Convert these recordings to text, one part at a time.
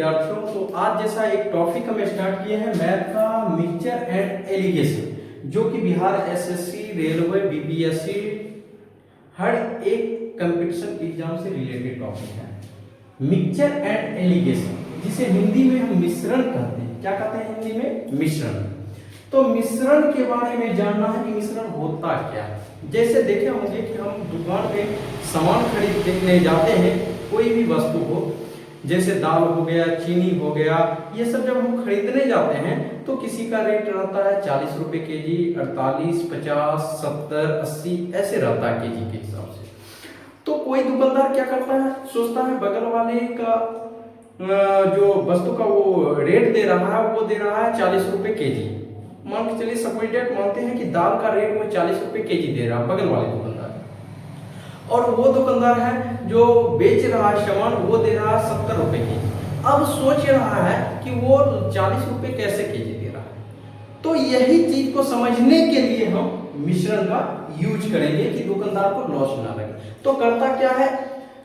विद्यार्थियों, तो आज जैसा एक टॉपिक हम स्टार्ट किए हैं मैथ का मिक्सचर एंड एलिगेशन, जो कि बिहार एसएससी, रेलवे, बीपीएससी हर एक कंपटीशन एग्जाम से रिलेटेड टॉपिक है। मिक्सचर एंड एलिगेशन, जिसे हिंदी में हम मिश्रण कहते हैं। क्या कहते हैं हिंदी में? मिश्रण। तो मिश्रण के बारे में जानना है कि मिश्रण होता क्या है। जैसे देखे होंगे कि हम दुकान पे सामान खरीदने जाते हैं, कोई भी वस्तु हो, जैसे दाल हो गया, चीनी हो गया, ये सब जब हम खरीदने जाते हैं तो किसी का रेट रहता है 40 रुपए केजी, 48, 50, 70, 80 ऐसे रहता है केजी के हिसाब से। तो कोई दुकानदार क्या करता है, सोचता है बगल वाले का जो वस्तु का वो रेट दे रहा है, वो दे रहा है 40 रुपए केजी। मान के चलिए सपोज डेट मानते हैं कि दाल का रेट वो 40 रुपए केजी दे रहा है बगल वाले दुकानदार, और वो दुकानदार है जो बेच रहा है सामान, वो दे रहा है 70 रुपए केजी। अब सोच रहा है कि वो 40 रुपए कैसे केजी दे रहा है। तो यही चीज को समझने के लिए हम मिश्रण का यूज करेंगे कि दुकानदार को लॉस ना लगे। तो करता क्या है,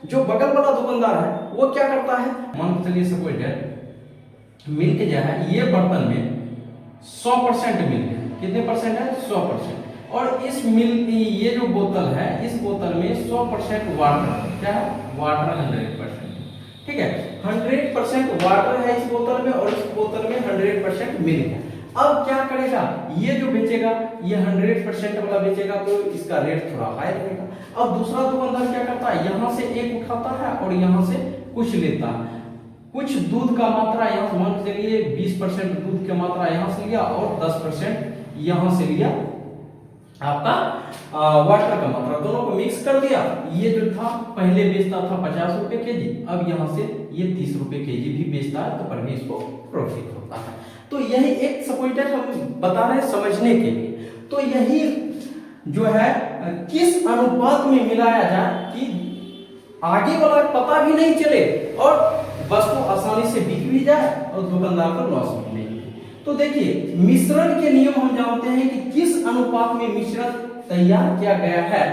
जो बगल वाला दुकानदार है वो क्या करता है, मान के चलिए सपोज डेट मिल्क जो है ये बर्तन में 100% मिल्क है। कितने परसेंट है? 100%। और इस मिल्क, ये जो बोतल है, इस बोतल में 100% वाटर, क्या है? वाटर 100%। ठीक है, 100% वाटर है इस बोतल में, और इस बोतल में 100% मिल्क है। अब क्या करेगा, ये जो बेचेगा ये 100% वाला बेचेगा, तो इसका रेट थोड़ा हाई रहेगा। अब दूसरा दुकानदार क्या करता है, यहाँ से एक उठाता है और यहाँ से कुछ लेता है। कुछ दूध का मात्रा यहाँ मान के चलिए 20% दूध की मात्रा यहाँ से लिया, और 10% यहाँ से लिया आपका वाटर का मात्रा, दोनों को मिक्स कर दिया। ये जो था पहले बेचता था 50 रुपए केजी, अब यहाँ से ये 30 रुपए केजी भी बेचता है, तो पर भी इसको प्रॉफिट होता है। तो यही एक सपोर्टेड हम बता रहे हैं समझने के लिए। तो यही जो है किस अनुपात में मिलाया जाए कि आगे वाला पता भी नहीं चले और वस्तु आसानी से बिक भी जाए और दुकानदार को लॉस भी नहीं। तो देखिए, मिश्रण के नियम हम जानते हैं कि किस अनुपात में मिश्रण तैयार किया गया है,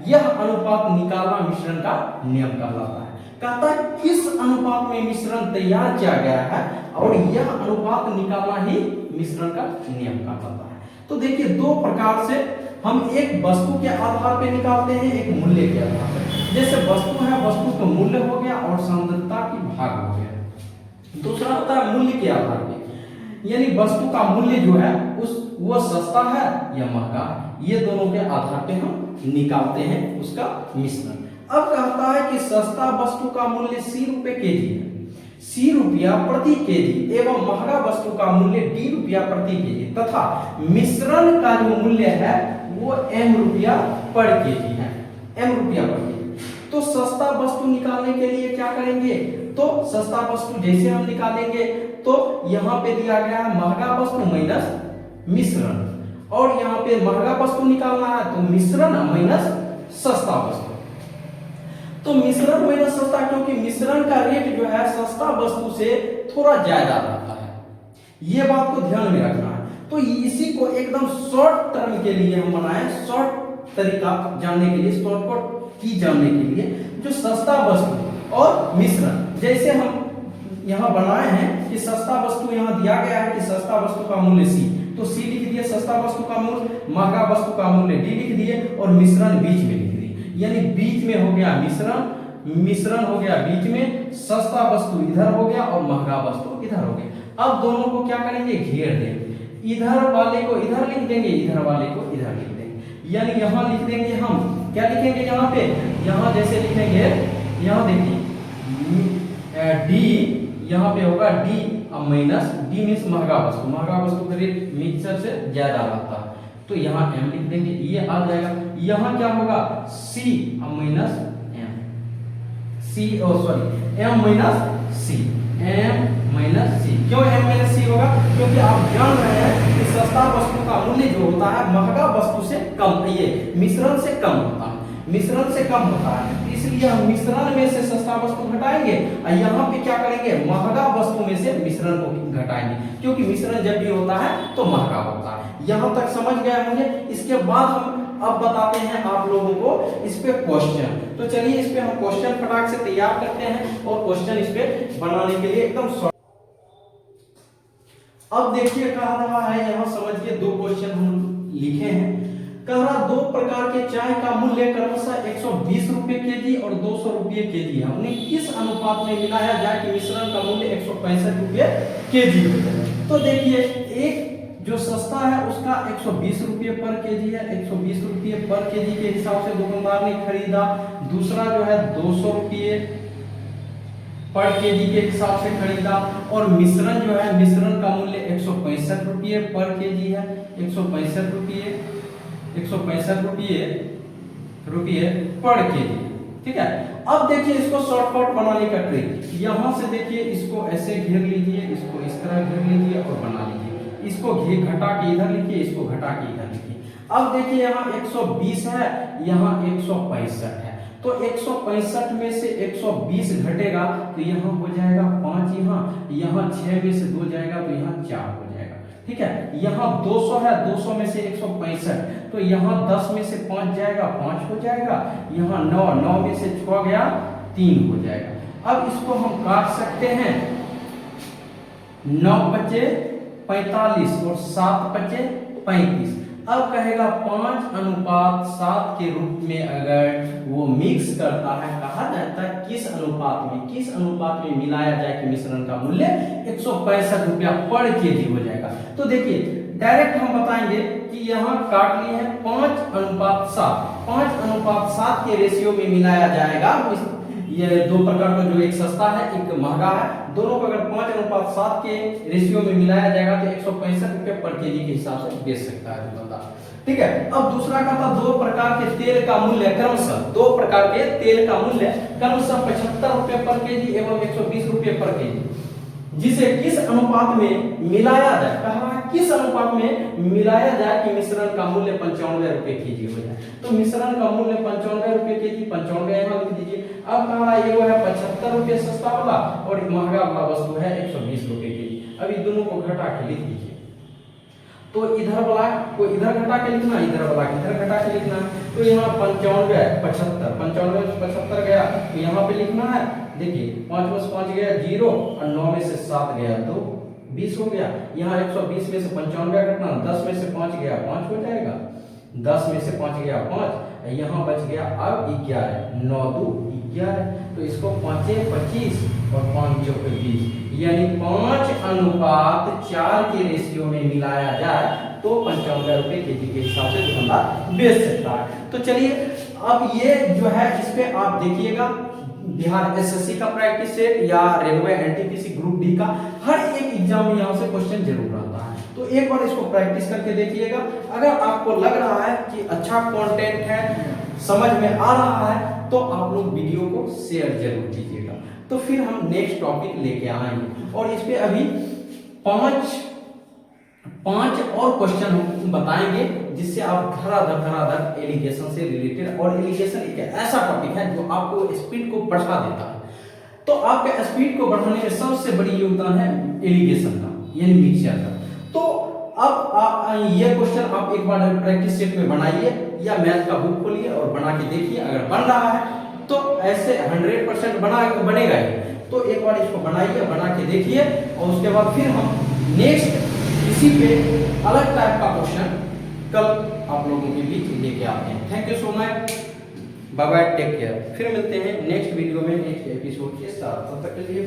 यह अनुपात निकालना मिश्रण का नियम कहलाता है। कहता है किस अनुपात में मिश्रण तैयार किया गया है, और यह अनुपात निकालना ही मिश्रण का नियम कहलाता है। तो देखिए, दो प्रकार से हम एक वस्तु के आधार पे निकालते हैं, एक मूल्य के आधार पे। जैसे वस्तु है, वस्तु का मूल्य हो गया और सांद्रता की भाग हो गया। दूसरा होता है मूल्य के आधार पे, यानी वस्तु का मूल्य जो है वो सस्ता है या महंगा, ये दोनों के आधार पे हम निकालते हैं उसका मिश्रण। अब कहता है कि सस्ता वस्तु का मूल्य C रुपए केजी है, C रुपया प्रति केजी, एवं महंगा वस्तु का मूल्य D रुपया प्रति केजी, तथा मिश्रण का जो मूल्य है वो M रुपया पर केजी है, M रुपया पर केजी। तो सस्ता वस्तु निकालने के लिए क्या करेंगे, तो सस्ता वस्तु जैसे हम निकालेंगे तो यहाँ पे दिया गया है महंगा वस्तु माइनस मिश्रण, और यहाँ पे महंगा वस्तु निकालना है तो मिश्रण माइनस सस्ता वस्तु। तो मिश्रण माइनस सस्ता, क्योंकि मिश्रण का रेट जो है सस्ता वस्तु से थोड़ा ज्यादा रहता है, ये बात को ध्यान में रखना है। तो इसी को एकदम शॉर्ट टर्म के लिए हम बनाए, शॉर्ट तरीका जानने के लिए, शॉर्टकट की जानने के लिए, जो सस्ता वस्तु और मिश्रण, जैसे हम यहाँ बनाए हैं कि सस्ता वस्तु यहाँ दिया गया है कि सस्ता वस्तु का मूल्य C, तो C लिख दिए सस्ता वस्तु का मूल्य, महंगा वस्तु का मूल्य D लिख दिए, और मिश्रण बीच में लिख दिए। यानी बीच में हो गया मिश्रण हो गया बीच में, सस्ता वस्तु इधर हो गया और महंगा वस्तु इधर हो गया। अब दोनों को क्या करेंगे, घेर देंगे, इधर वाले को इधर लिख देंगे, इधर वाले को इधर लिख देंगे। यानी यहाँ लिख देंगे हम, क्या लिखेंगे यहाँ पे, यहाँ जैसे लिखेंगे, यहाँ देखिए D, यहाँ पे होगा D माइनस D मीन्स महंगा वस्तु का रेट मिक्सर से ज्यादा रहता है, तो यहाँ M लिख देंगे, ये आ जाएगा। यहाँ क्या होगा, C minus M, M minus C। क्यों M माइनस C होगा, क्योंकि आप जान रहे हैं कि सस्ता वस्तु का मूल्य जो होता है महंगा वस्तु से कम, ये मिश्रण से कम होता है, मिश्रण से कम होता है, इसलिए हम मिश्रण में से सस्ता वस्तु घटाएंगे और यहाँ पे क्या करेंगे, महंगा वस्तु में से मिश्रण को घटाएंगे, क्योंकि मिश्रण जब भी होता है तो महंगा होता है। यहाँ तक समझ गए होंगे। इसके बाद हम अब बताते हैं आप लोगों को इस पे क्वेश्चन। तो चलिए इस पे हम क्वेश्चन फटाक से तैयार करते हैं और क्वेश्चन इस पे बनाने के लिए एकदम अब देखिए कहा रहा है, यहाँ समझिए दो क्वेश्चन हम लिखे हैं। कह रहा दो प्रकार के चाय का मूल्य क्रमशः 120 रुपए केजी और 200 रुपये केजी है, उन्हें किस अनुपात में मिलाया जाए कि मिश्रण का मूल्य 165 रुपये केजी हो जाए। तो देखिए एक जो सस्ता है उसका 120 रुपये पर केजी है, 120 रुपये पर केजी के हिसाब से दुकानदार ने खरीदा। दूसरा जो है 200 रुपये पर केजी के हिसाब से खरीदा। और मिश्रण जो है, मिश्रण का मूल्य 165 रुपये पर केजी है, 165 रुपये पर केजी। ठीक है। अब देखिए इसको शॉर्टकट बनाने का ट्रिक, यहां से देखिए इसको ऐसे घेर लीजिए, इसको इस तरह घेर लीजिए और बना लीजिए। इसको घटा के इधर लिखिए, इसको घटा के इधर लिखिए। अब देखिए यहाँ 120 है, यहाँ 165 है, तो 165 में से 120 घटेगा तो यहाँ हो जाएगा 5, यहाँ 6 में से 2 जाएगा तो यहाँ 4 हो जाएगा। ठीक है। यहाँ 200 है, 200 में से 165 तो यहाँ 10 में से 5 जाएगा, 5 हो जाएगा। यहाँ 9 में से 6 गया, 3 हो जाएगा। अब इसको हम काट सकते हैं, 9 बचे 45 और 7 बचे 35। अब कहेगा 5:7 के रूप में अगर वो मिक्स करता है, कहा जाता है किस अनुपात में मिलाया जाए कि मिश्रण का मूल्य 165 रुपया पर केजी हो जाएगा। तो देखिए डायरेक्ट हम बताएंगे कि यहाँ काट लिए हैं 5:7, 5:7 के रेशियो में मिलाया जाएगा। ये दो प्रकार का, जो एक सस्ता है एक महंगा है, दोनों को अगर 5:7 के रेशियो में मिलाया जाएगा तो 165 रुपये पर केजी के हिसाब से बेच सकता है दुकानदार। ठीक है। अब दूसरा का था दो प्रकार के तेल का मूल्य क्रमशः, 75 रुपये पर केजी एवं 120 रुपये पर केजी, जिसे किस अनुपात में मिलाया जाए, कहा किस अनुपात में मिलाया जाए कि मिश्रण का मूल्य 95 रुपये केजी हो जाए। तो मिश्रण का मूल्य 95 रुपये केजी, 95 यहाँ लिख दीजिए। अब कहा ये वो है 75 रुपये सस्ता वाला और महंगा वाला वस्तु है 120 रुपये केजी। अब इन दोनों को घटा के लिख दीजिए। तो इधर वाला को इधर घटा के लिखना, इधर वाला इधर घटा के लिखना। तो यहाँ 95 75 गया, तो यहाँ पे लिखना है। देखिए 5 में से 5 गया 0 और 9 में से 7 गया तो 20 हो गया। यहाँ 120 में से 95 घटना, 10 में से 5 गया 5 हो जाएगा, 10 में से 5 गया 5, यहाँ बच गया अब 11, 9 2 11। तो इसको 5 25 और 5 20, यानी 5:4 के रेशियो में मिलाया जाए तो 95 रुपये केजी के हिसाब से दुकानदार बेच सकता है। तो चलिए अब ये जो है इस पे आप देखिएगा, बिहार एसएससी का प्रैक्टिस सेट या रेलवे एनटीपीसी ग्रुप डी का हर एक एग्जाम में यहाँ से क्वेश्चन जरूर आता है। तो एक बार इसको प्रैक्टिस करके देखिएगा। अगर आपको लग रहा है कि अच्छा कंटेंट है, समझ में आ रहा है, तो आप लोग वीडियो को शेयर जरूर कीजिएगा। तो फिर हम नेक्स्ट टॉपिक लेके आएंगे और इस पे अभी पांच और क्वेश्चन हम बताएंगे, जिससे आप धराधर एलिगेशन से रिलेटेड, और एलिगेशन एक ऐसा टॉपिक है जो आपको स्पीड को बढ़ा देता है। तो आपके स्पीड को बढ़ाने में सबसे बड़ी योगदान है एलिगेशन का, यानी मिक्सचर का। तो अब ये क्वेश्चन आप एक बार प्रैक्टिस सेट में बनाइए या मैथ का बुक खोलिए और बना के देखिए। अगर बन रहा है तो ऐसे 100% बनेगा ही। तो एक बार इसको बनाइए, बना के देखिए और उसके बाद फिर हम नेक्स्ट इसी पे अलग टाइप का क्वेश्चन कल आप लोगों के बीच लेके आते हैं। Thank you so much, bye bye, take care. फिर मिलते हैं नेक्स्ट वीडियो में, नेक्स्ट एपिसोड के साथ। तब तक के लिए